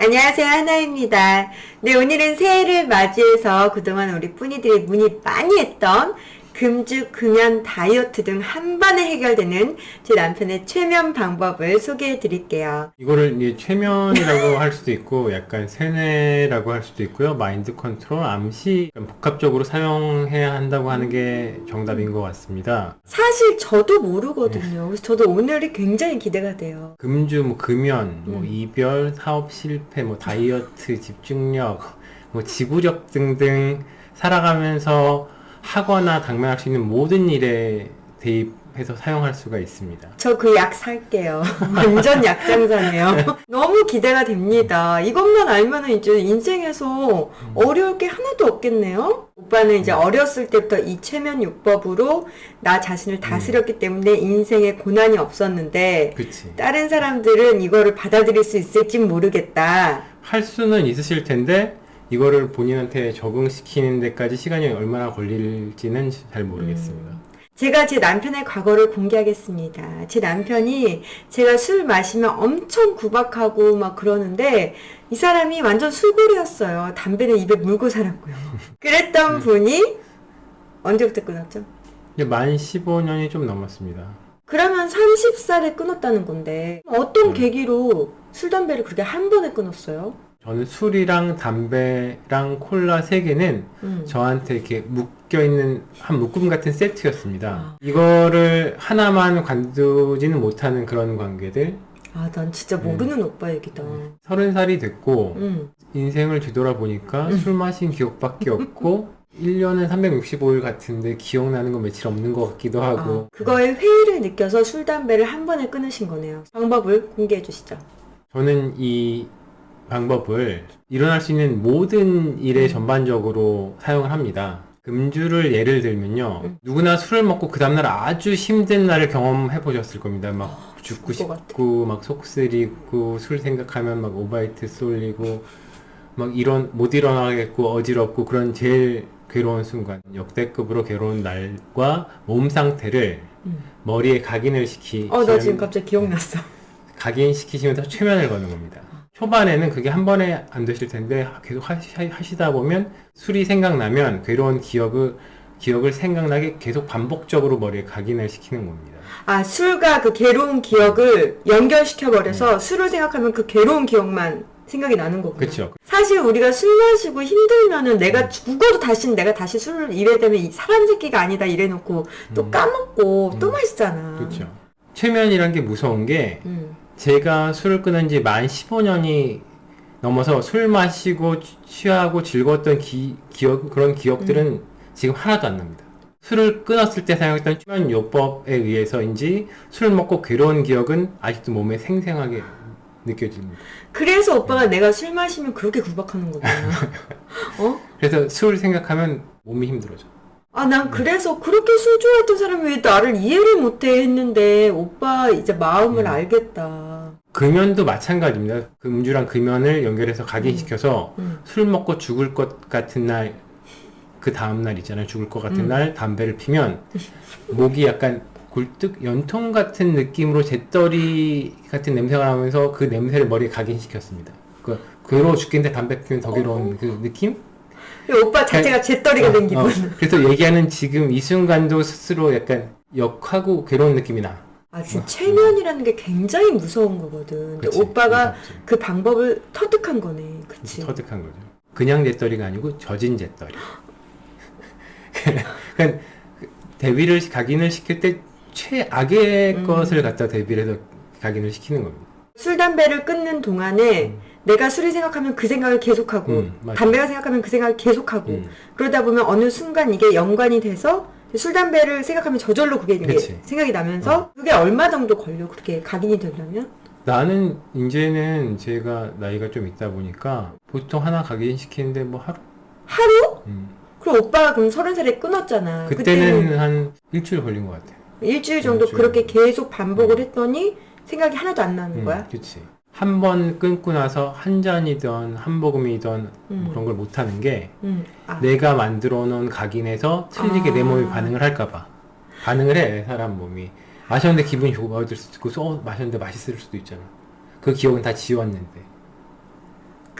안녕하세요, 하나입니다. 네, 오늘은 새해를 맞이해서 그동안 우리 뿌니들이 문의 많이 했던 금주, 금연, 다이어트 등 한 번에 해결되는 제 남편의 최면 방법을 소개해 드릴게요. 이거를 이제 최면이라고 할 수도 있고 약간 세뇌라고 할 수도 있고요. 마인드 컨트롤, 암시 복합적으로 사용해야 한다고 하는 게 정답인 것 같습니다. 사실 저도 모르거든요. 그래서 저도 오늘이 굉장히 기대가 돼요. 금주, 금연, 이별, 사업 실패, 다이어트, 집중력, 지구력 등등 살아가면서 하거나 당면할 수 있는 모든 일에 대입해서 사용할 수가 있습니다. 저 그 약 살게요. 완전 약장사네요. 너무 기대가 됩니다. 이것만 알면은 이제 인생에서 어려울 게 하나도 없겠네요. 오빠는 이제 어렸을 때부터 이 최면 요법으로 나 자신을 다스렸기 때문에 인생에 고난이 없었는데 그치. 다른 사람들은 이거를 받아들일 수 있을지 모르겠다. 할 수는 있으실 텐데 이거를 본인한테 적응시키는 데까지 시간이 얼마나 걸릴지는 잘 모르겠습니다. 제가 제 남편의 과거를 공개하겠습니다. 제 남편이 제가 술 마시면 엄청 구박하고 막 그러는데 이 사람이 완전 술고리였어요. 담배는 입에 물고 살았고요. 그랬던 분이 언제부터 끊었죠? 이제 만 15년이 좀 넘었습니다. 그러면 30살에 끊었다는 건데 어떤 계기로 술, 담배를 그렇게 한 번에 끊었어요? 저는 술이랑 담배랑 콜라 3개는 저한테 이렇게 묶여있는 한 묶음 같은 세트였습니다. 이거를 하나만 관두지는 못하는 그런 관계들. 아, 난 진짜 모르는 오빠 얘기다. 30살이 됐고 인생을 뒤돌아보니까 술 마신 기억밖에 없고 1년은 365일 같은데 기억나는 건 며칠 없는 것 같기도 하고. 그거에 회의를 느껴서 술, 담배를 한 번에 끊으신 거네요. 방법을 공개해 주시죠. 저는 이 방법을 일어날 수 있는 모든 일에 전반적으로 사용을 합니다. 금주를 예를 들면요. 누구나 술을 먹고 그 다음날 아주 힘든 날을 경험해 보셨을 겁니다. 막 죽고 싶고, 막 속쓰리고, 술 생각하면 막 오바이트 쏠리고, 막 못 일어나겠고, 어지럽고, 그런 제일 괴로운 순간. 역대급으로 괴로운 날과 몸 상태를 머리에 각인을 나 지금 갑자기 기억났어. 각인시키시면서 최면을 거는 겁니다. 초반에는 그게 한 번에 안 되실 텐데 계속 하시다 보면 술이 생각나면 괴로운 기억을 생각나게 계속 반복적으로 머리에 각인을 시키는 겁니다. 아, 술과 그 괴로운 기억을 연결시켜버려서 술을 생각하면 그 괴로운 기억만 생각이 나는 거구나. 그렇죠. 사실 우리가 술 마시고 힘들면은 내가 죽어도 내가 다시 술을 입에 대면 이 사람 새끼가 아니다 이래놓고 또 까먹고 또 마시잖아. 그렇죠. 최면이란 게 무서운 게 제가 술을 끊은 지 만 15년이 넘어서 술 마시고 취하고 즐거웠던 그런 기억들은 지금 하나도 안 납니다. 술을 끊었을 때 사용했던 최면 요법에 의해서인지 술 먹고 괴로운 기억은 아직도 몸에 생생하게 느껴집니다. 그래서 오빠가 내가 술 마시면 그렇게 구박하는 거구나. 그래서 술 생각하면 몸이 힘들어져. 아, 난 그래서 그렇게 술 좋아했던 사람이 왜 나를 이해를 못해 했는데 오빠 이제 마음을 알겠다. 금연도 마찬가지입니다. 그 음주랑 금연을 연결해서 각인시켜서 술 먹고 죽을 것 같은 날, 그 다음날 있잖아요. 죽을 것 같은 날 담배를 피면 목이 약간 굴뚝 연통 같은 느낌으로 재떨이 같은 냄새가 나면서 그 냄새를 머리에 각인시켰습니다. 그 괴로워 죽겠는데 담배 피면 더 괴로운 그 느낌? 오빠 자체가 재떨이가 된 기분. 그래서 얘기하는 지금 이 순간도 스스로 약간 역하고 괴로운 느낌이 나. 아, 진짜 최면이라는 게 굉장히 무서운 거거든. 근데 오빠가 그 방법을 터득한 거네. 그치? 터득한 거죠. 그냥 재떨이가 아니고 젖은 재떨이. 그러니까 각인을 시킬 때 최악의 것을 갖다 대비를 해서 각인을 시키는 겁니다. 술, 담배를 끊는 동안에 내가 술이 생각하면 그 생각을 계속하고 담배가 생각하면 그 생각을 계속하고 그러다 보면 어느 순간 이게 연관이 돼서 술, 담배를 생각하면 저절로 그게 이제 생각이 나면서 그게 얼마 정도 걸려 그렇게 각인이 되려면? 나는 이제는 제가 나이가 좀 있다 보니까 보통 하나 각인시키는데 하루? 하루? 그럼 오빠가 그럼 30살에 끊었잖아. 그때는 한 일주일 걸린 것 같아. 일주일 정도 그렇게 계속 반복을 했더니 생각이 하나도 안 나는 거야? 그치. 한 번 끊고 나서 한 잔이든 한 모금이든 그런 걸 못하는 게 내가 만들어 놓은 각인에서 틀리게 내 몸이 반응을 할까봐. 반응을 해, 사람 몸이. 마셨는데 기분이 좋아질 수도 있고, 마셨는데 맛있을 수도 있잖아. 그 기억은 다 지웠는데.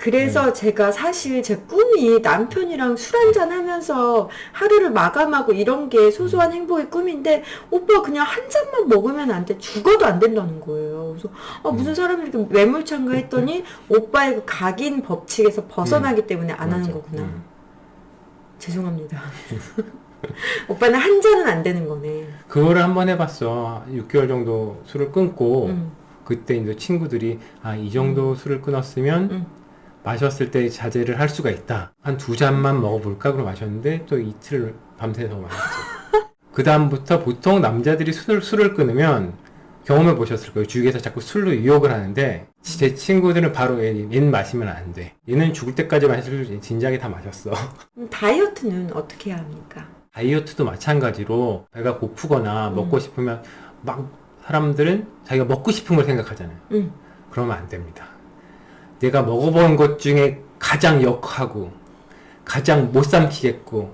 그래서 제가 사실 제 꿈이 남편이랑 술 한잔 하면서 하루를 마감하고 이런 게 소소한 행복의 꿈인데, 오빠 그냥 한 잔만 먹으면 안 돼. 죽어도 안 된다는 거예요. 그래서 무슨 사람이 이렇게 매몰찬가 했더니 오빠의 그 각인 법칙에서 벗어나기 때문에 안 하는 맞아. 거구나. 죄송합니다. 오빠는 한 잔은 안 되는 거네. 그거를 한번 해봤어. 6개월 정도 술을 끊고 음. 그때 이제 친구들이 이 정도 술을 끊었으면 마셨을 때 자제를 할 수가 있다. 한 2잔만 먹어볼까? 그러고 마셨는데 또 이틀 밤새서 마셨죠. 그 다음부터 보통 남자들이 술을 끊으면 경험해 보셨을 거예요. 주위에서 자꾸 술로 유혹을 하는데 제 친구들은 바로 얘는 마시면 안 돼. 얘는 죽을 때까지 마실 진작에 다 마셨어. 다이어트는 어떻게 해야 합니까? 다이어트도 마찬가지로 배가 고프거나 먹고 싶으면 막 사람들은 자기가 먹고 싶은 걸 생각하잖아요. 그러면 안 됩니다. 내가 먹어본 것 중에 가장 역하고 가장 못 삼키겠고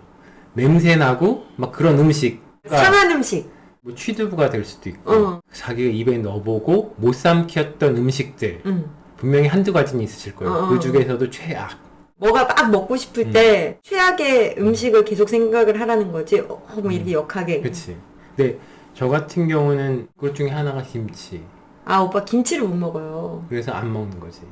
냄새나고 막 그런 음식, 상한 음식. 뭐 취두부가 될 수도 있고 자기가 입에 넣어보고 못 삼켰던 음식들 분명히 한두 가지는 있으실 거예요. 그 중에서도 최악. 뭐가 막 먹고 싶을 때 최악의 음식을 계속 생각을 하라는 거지. 뭐 이렇게 역하게. 그렇지. 근데 저 같은 경우는 그것 중에 하나가 김치. 오빠 김치를 못 먹어요. 그래서 안 먹는 거지.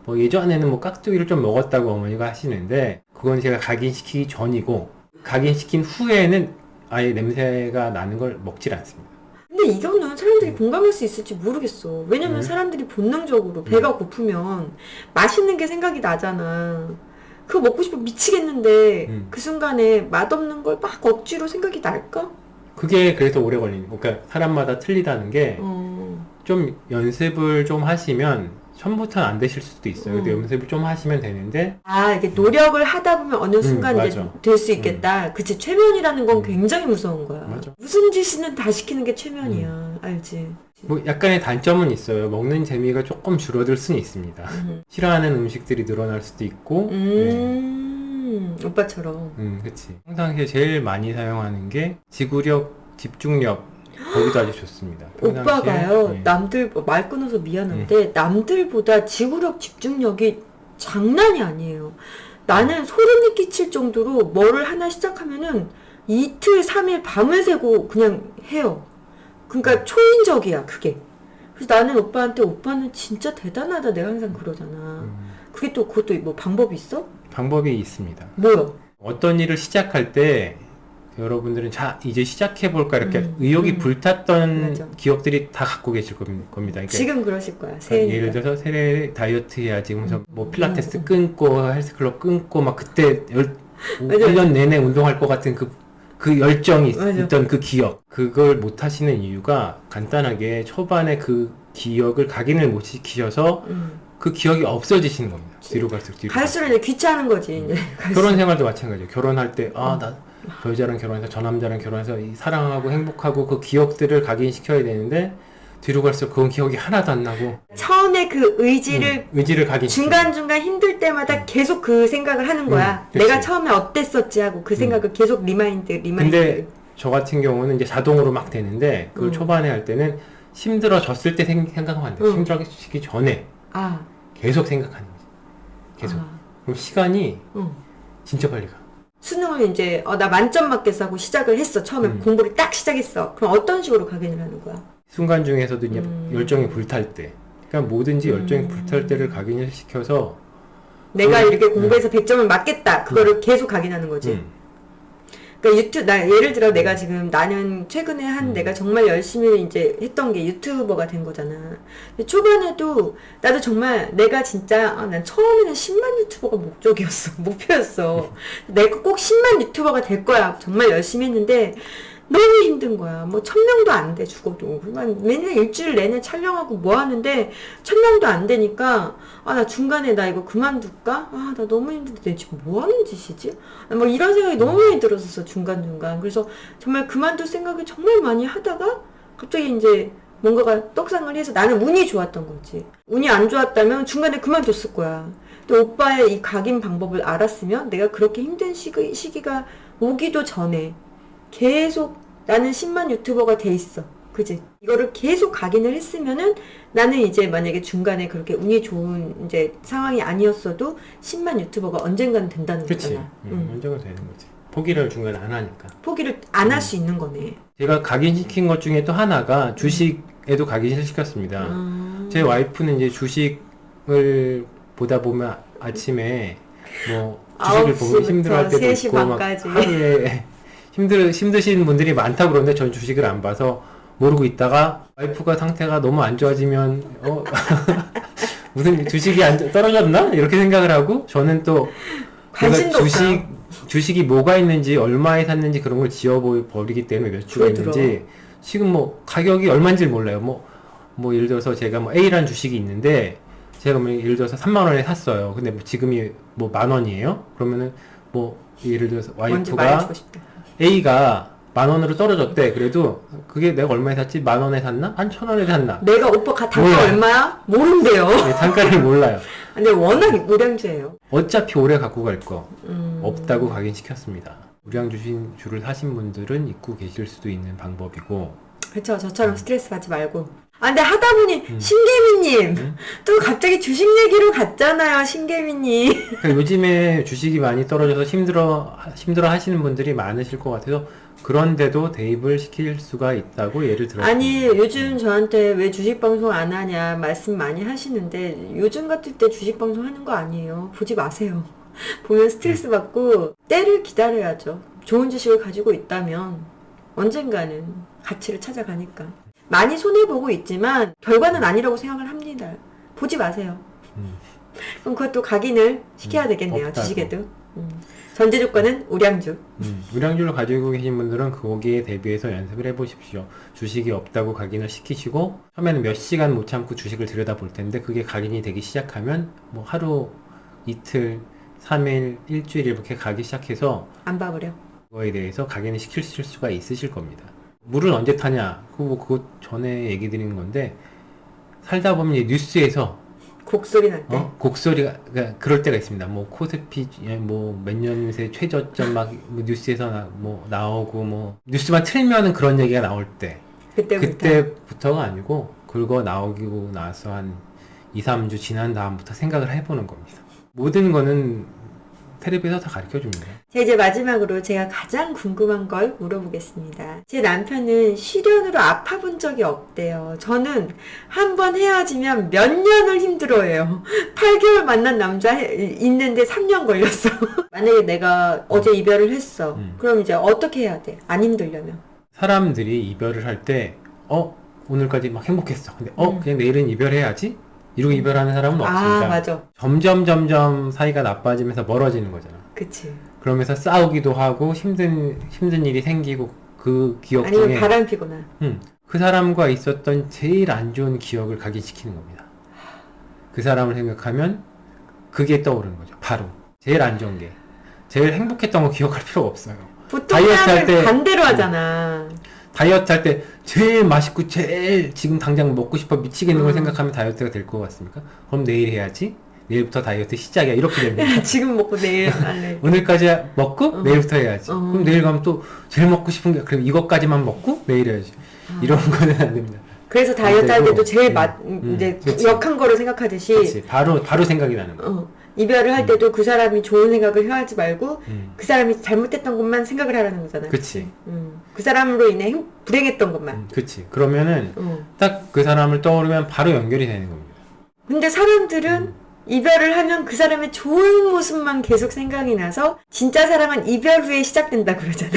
뭐 예전에는 뭐 깍두기를 좀 먹었다고 어머니가 하시는데 그건 제가 각인시키기 전이고 각인시킨 후에는 아예 냄새가 나는 걸 먹질 않습니다. 근데 이거는 사람들이 공감할 수 있을지 모르겠어. 왜냐면 사람들이 본능적으로 배가 고프면 맛있는 게 생각이 나잖아. 그거 먹고 싶으면 미치겠는데 그 순간에 맛없는 걸 막 억지로 생각이 날까? 그게 그래서 오래 걸리는 거. 그러니까 사람마다 틀리다는 게 좀 연습을 좀 하시면 처음부터는 안 되실 수도 있어요. 근데 연습을 좀 하시면 되는데 이게 노력을 하다 보면 어느 순간 이제 맞아. 될 수 있겠다. 그치, 최면이라는 건 굉장히 무서운 거야. 맞아. 무슨 짓이든 다 시키는 게 최면이야. 알지? 뭐 약간의 단점은 있어요. 먹는 재미가 조금 줄어들 수는 있습니다. 싫어하는 음식들이 늘어날 수도 있고 오빠처럼. 그치. 평상시에 제일 많이 사용하는 게 지구력, 집중력 거기도 아주 좋습니다. 오빠가요, 네. 남들, 말 끊어서 미안한데, 남들보다 지구력, 집중력이 장난이 아니에요. 나는 소름이 끼칠 정도로 뭐를 하나 시작하면은 이틀, 3일 밤을 새고 그냥 해요. 그러니까 초인적이야, 그게. 그래서 나는 오빠한테, 오빠는 진짜 대단하다, 내가 항상 그러잖아. 그게 또, 그것도 뭐 방법이 있어? 방법이 있습니다. 뭐야? 어떤 일을 시작할 때 여러분들은 이제 시작해볼까 이렇게 의욕이 불탔던 맞아. 기억들이 다 갖고 계실 겁니다. 그러니까 지금 그러실 거야, 예를 들어서 새해 다이어트 해야지 하면서 뭐 필라테스 끊고 헬스클럽 끊고 막 그때 1년 내내 운동할 것 같은 그 열정이 있던 그 기억, 그걸 못 하시는 이유가 간단하게 초반에 그 기억을 각인을 못 시키셔서 그 기억이 없어지시는 겁니다. 뒤로 갈수록 갈수록 이제 귀찮은 거지. 이제 결혼 생활도 마찬가지예요. 결혼할 때 저 여자랑 결혼해서 저 남자랑 결혼해서 사랑하고 행복하고 그 기억들을 각인시켜야 되는데 뒤로 갈수록 그건 기억이 하나도 안 나고 처음에 그 의지를 각인 중간중간 힘들 때마다 계속 그 생각을 하는 거야. 내가 처음에 어땠었지 하고 그 생각을 계속 리마인드. 근데 저 같은 경우는 이제 자동으로 막 되는데 그걸 초반에 할 때는 힘들어졌을 때 생각하면 안 돼요. 힘들어지기 전에 계속 생각하는 거지. 계속. 그럼 시간이 진짜 빨리 가. 수능을 이제 나 만점 맞겠어 하고 시작을 했어. 처음에 공부를 딱 시작했어. 그럼 어떤 식으로 각인을 하는 거야? 순간 중에서도 이제 열정이 불탈 때, 그러니까 뭐든지 열정이 불탈 때를 각인을 시켜서 내가 이렇게 공부해서 100점을 맞겠다. 그거를 계속 각인하는 거지. 그러니까 예를 들어 내가 지금 나는 최근에 내가 정말 열심히 이제 했던 게 유튜버가 된 거잖아. 근데 초반에도 나도 정말 내가 진짜 난 처음에는 10만 유튜버가 목표였어. 내가 꼭 10만 유튜버가 될 거야. 정말 열심히 했는데 너무 힘든 거야. 뭐 1000명도 안 돼, 죽어도. 맨날 일주일 내내 촬영하고 뭐 하는데 1000명도 안 되니까 나 중간에 나 이거 그만둘까? 나 너무 힘든데 내가 지금 뭐 하는 짓이지? 뭐 이런 생각이 너무 많이 들었었어, 중간중간. 그래서 정말 그만둘 생각을 정말 많이 하다가 갑자기 이제 뭔가가 떡상을 해서 나는 운이 좋았던 거지. 운이 안 좋았다면 중간에 그만뒀을 거야. 근데 오빠의 이 각인 방법을 알았으면 내가 그렇게 힘든 시기가 오기도 전에 계속 나는 10만 유튜버가 돼 있어. 그지? 이거를 계속 각인을 했으면은 나는 이제 만약에 중간에 그렇게 운이 좋은 이제 상황이 아니었어도 10만 유튜버가 언젠가는 된다는 그치. 거잖아. 응. 언제가 되는 거지. 포기를 중간에 안 하니까. 포기를 안 할 수 있는 거네. 제가 각인시킨 것 중에 또 하나가 주식에도 각인을 시켰습니다. 제 와이프는 이제 주식을 보다 보면 아침에 뭐 주식을 보면 9시부터 힘들어할 때도 3시 있고 막 반까지. 하루에 힘드신 분들이 많다고 그러는데 전 주식을 안 봐서 모르고 있다가 와이프가 상태가 너무 안 좋아지면 무슨 주식이 떨어졌나? 이렇게 생각을 하고 저는 또 관심도 없어요. 주식이 뭐가 있는지 얼마에 샀는지 그런 걸 지워버리기 때문에 몇 주가 그래, 있는지 지금 뭐 가격이 얼마인지 몰라요. 뭐 예를 들어서 제가 뭐 A라는 주식이 있는데 제가 뭐 예를 들어서 3만 원에 샀어요. 근데 뭐 지금이 뭐 10,000원이에요. 그러면은 뭐 예를 들어서 뭔지 와이프가 말해주고 싶다. A가 10,000원으로 떨어졌대. 그래도 그게 내가 얼마에 샀지? 10,000원에 샀나? 한 1,000원에 샀나? 내가 오빠 단가 몰라요. 얼마야? 모른대요. 네, 단가를 몰라요. 근데 워낙 우량주예요. 어차피 오래 갖고 갈 거 음. 없다고 각인시켰습니다. 우량주를 사신 분들은 잊고 계실 수도 있는 방법이고 그쵸. 저처럼 스트레스 받지 말고. 아, 근데 하다 보니, 신개미님! 또 갑자기 주식 얘기로 갔잖아요, 신개미님. 그러니까 요즘에 주식이 많이 떨어져서 힘들어 하시는 분들이 많으실 것 같아서 그런데도 대입을 시킬 수가 있다고 예를 들었습니다. 아니, 요즘 저한테 왜 주식 방송 안 하냐 말씀 많이 하시는데, 요즘 같을 때 주식 방송 하는 거 아니에요. 보지 마세요. 보면 스트레스 받고, 때를 기다려야죠. 좋은 주식을 가지고 있다면, 언젠가는 가치를 찾아가니까. 많이 손해보고 있지만 결과는 아니라고 생각을 합니다. 보지 마세요. 그럼 그것도 각인을 시켜야 되겠네요. 없다고. 주식에도. 전제 조건은 우량주. 우량주를 가지고 계신 분들은 거기에 대비해서 연습을 해보십시오. 주식이 없다고 각인을 시키시고 처음에는 몇 시간 못 참고 주식을 들여다볼 텐데 그게 각인이 되기 시작하면 뭐 하루, 이틀, 3일, 일주일 이렇게 가기 시작해서 안 봐버려. 그거에 대해서 각인을 시키실 수가 있으실 겁니다. 물은 언제 타냐? 그거 전에 얘기 드린 건데 살다 보면 이제 뉴스에서 곡소리 날 때. 곡소리가 그럴 때가 있습니다. 뭐 코스피 뭐 몇 년 새 최저점 막뭐 뉴스에서 나오고 뭐 뉴스만 틀면은 그런 얘기가 나올 때 그때부터가 아니고 그거 나오고 나서 한 2, 3주 지난 다음부터 생각을 해보는 겁니다. 모든 거는 텔레비에서 다 가르쳐 줍니다. 자, 이제 마지막으로 제가 가장 궁금한 걸 물어보겠습니다. 제 남편은 실연으로 아파본 적이 없대요. 저는 한 번 헤어지면 몇 년을 힘들어해요. 8개월 만난 남자 있는데 3년 걸렸어. 만약에 내가 어제 이별을 했어. 그럼 이제 어떻게 해야 돼? 안 힘들려면. 사람들이 이별을 할 때 오늘까지 막 행복했어. 근데 그냥 내일은 이별해야지? 이러고 이별하는 사람은 없습니다. 아, 맞아. 점점 사이가 나빠지면서 멀어지는 거잖아. 그치. 그러면서 싸우기도 하고 힘든 일이 생기고 그 기억 아니면 중에 바람 피거나. 그 사람과 있었던 제일 안 좋은 기억을 각인시키는 겁니다. 그 사람을 생각하면 그게 떠오르는 거죠. 바로 제일 안 좋은 게 제일 행복했던 거 기억할 필요가 없어요. 보통 다이어트 할 사람은 때 반대로 하잖아. 다이어트 할 때 제일 맛있고 제일 지금 당장 먹고 싶어 미치겠는 걸 생각하면 다이어트가 될 것 같습니까? 그럼 내일 해야지. 내일부터 다이어트 시작이야. 이렇게 됩니다. 지금 먹고 내일 할래. 오늘까지 먹고 내일부터 해야지. 그럼 내일 가면 또 제일 먹고 싶은 게 그럼 이것까지만 먹고 내일 해야지. 이런 거는 안 됩니다. 그래서 다이어트 할 때도 제일 이제 그치. 역한 거를 생각하듯이 그렇지. 바로 생각이 나는 거. 이별을 할 때도 그 사람이 좋은 생각을 하지 말고 그 사람이 잘못했던 것만 생각을 하라는 거잖아. 그치. 그 사람으로 인해 불행했던 것만. 그치. 그러면은 딱 그 사람을 떠오르면 바로 연결이 되는 겁니다. 근데 사람들은 이별을 하면 그 사람의 좋은 모습만 계속 생각이 나서 진짜 사랑은 이별 후에 시작된다 그러잖아.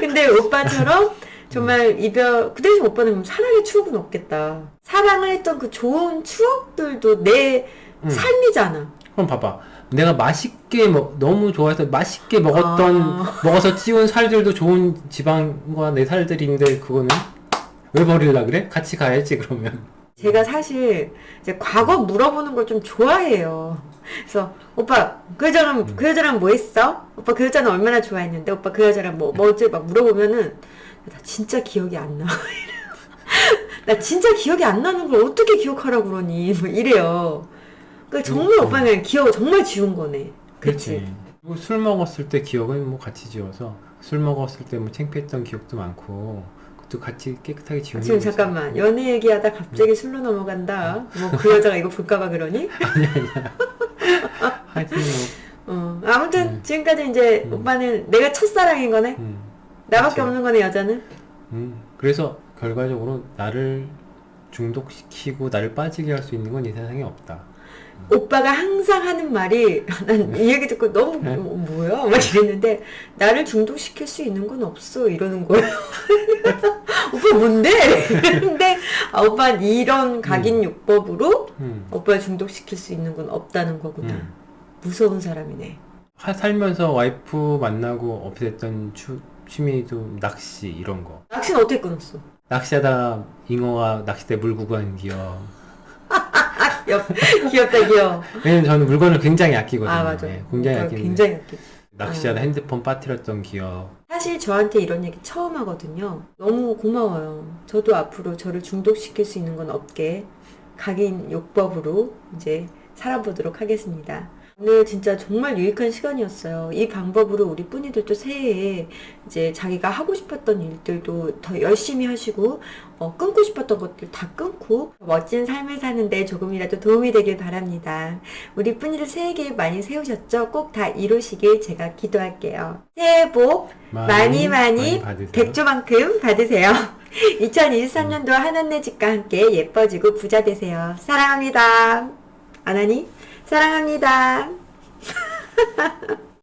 근데 오빠처럼 정말 이별, 그 대신 오빠는 그럼 사랑의 추억은 없겠다. 사랑을 했던 그 좋은 추억들도 내 삶이잖아. 그럼 봐봐. 내가 맛있게 너무 좋아해서 맛있게 먹어서 찌운 살들도 좋은 지방과 내 살들인데 그거는 왜 버릴라 그래? 같이 가야지 그러면. 제가 사실 이제 과거 물어보는 걸 좀 좋아해요. 그래서 오빠 그 여자랑 뭐 했어? 오빠 그 여자는 얼마나 좋아했는데? 오빠 그 여자랑 뭐지? 막 물어보면은 나 진짜 기억이 안 나. 나 진짜 기억이 안 나는 걸 어떻게 기억하라고 그러니? 뭐 이래요. 그러니까 정말 오빠는 기억을 정말 지운 거네. 그치? 그리고 술 먹었을 때 기억은 같이 지워서 술 먹었을 때 창피했던 기억도 많고 집도 같이 깨끗하게 지우는 지금 거지. 잠깐만 연애 얘기하다 갑자기 술로 넘어간다. 뭐 그 여자가 이거 볼까봐 그러니? 하여튼 아무튼 지금까지 이제 오빠는 내가 첫사랑인 거네. 나밖에 그치. 없는 거네 여자는. 그래서 결과적으로 나를 중독시키고 나를 빠지게 할 수 있는 건 이 세상에 없다. 오빠가 항상 하는 말이 난 이 얘기 듣고 너무 뭐야? 막 이랬는데 나를 중독시킬 수 있는 건 없어 이러는 거예요. 오빠 뭔데? 근데 오빠 이런 각인 요법으로 오빠를 중독시킬 수 있는 건 없다는 거구나. 무서운 사람이네. 살면서 와이프 만나고 없앴던 취미도 낚시 이런 거. 낚시는 어떻게 끊었어? 낚시하다 잉어가 낚싯대 물고 가는 기억. 귀엽다 귀여워. 왜냐면 저는 물건을 굉장히 아끼거든요. 아 맞아. 예, 굉장히 아끼는데 굉장히 아끼. 낚시하다 핸드폰 빠뜨렸던 기억. 사실 저한테 이런 얘기 처음 하거든요. 너무 고마워요. 저도 앞으로 저를 중독시킬 수 있는 건 없게 각인 요법으로 이제 살아보도록 하겠습니다. 오늘 진짜 정말 유익한 시간이었어요. 이 방법으로 우리 뿌니들도 새해에 이제 자기가 하고 싶었던 일들도 더 열심히 하시고 끊고 싶었던 것들 다 끊고 멋진 삶을 사는데 조금이라도 도움이 되길 바랍니다. 우리 뿌니들 새해 계획 많이 세우셨죠? 꼭 다 이루시길 제가 기도할게요. 새해 복 많이 받으세요. 100조만큼 받으세요. 2023년도 하나네 집과 함께 예뻐지고 부자 되세요. 사랑합니다. 안 하니? 사랑합니다.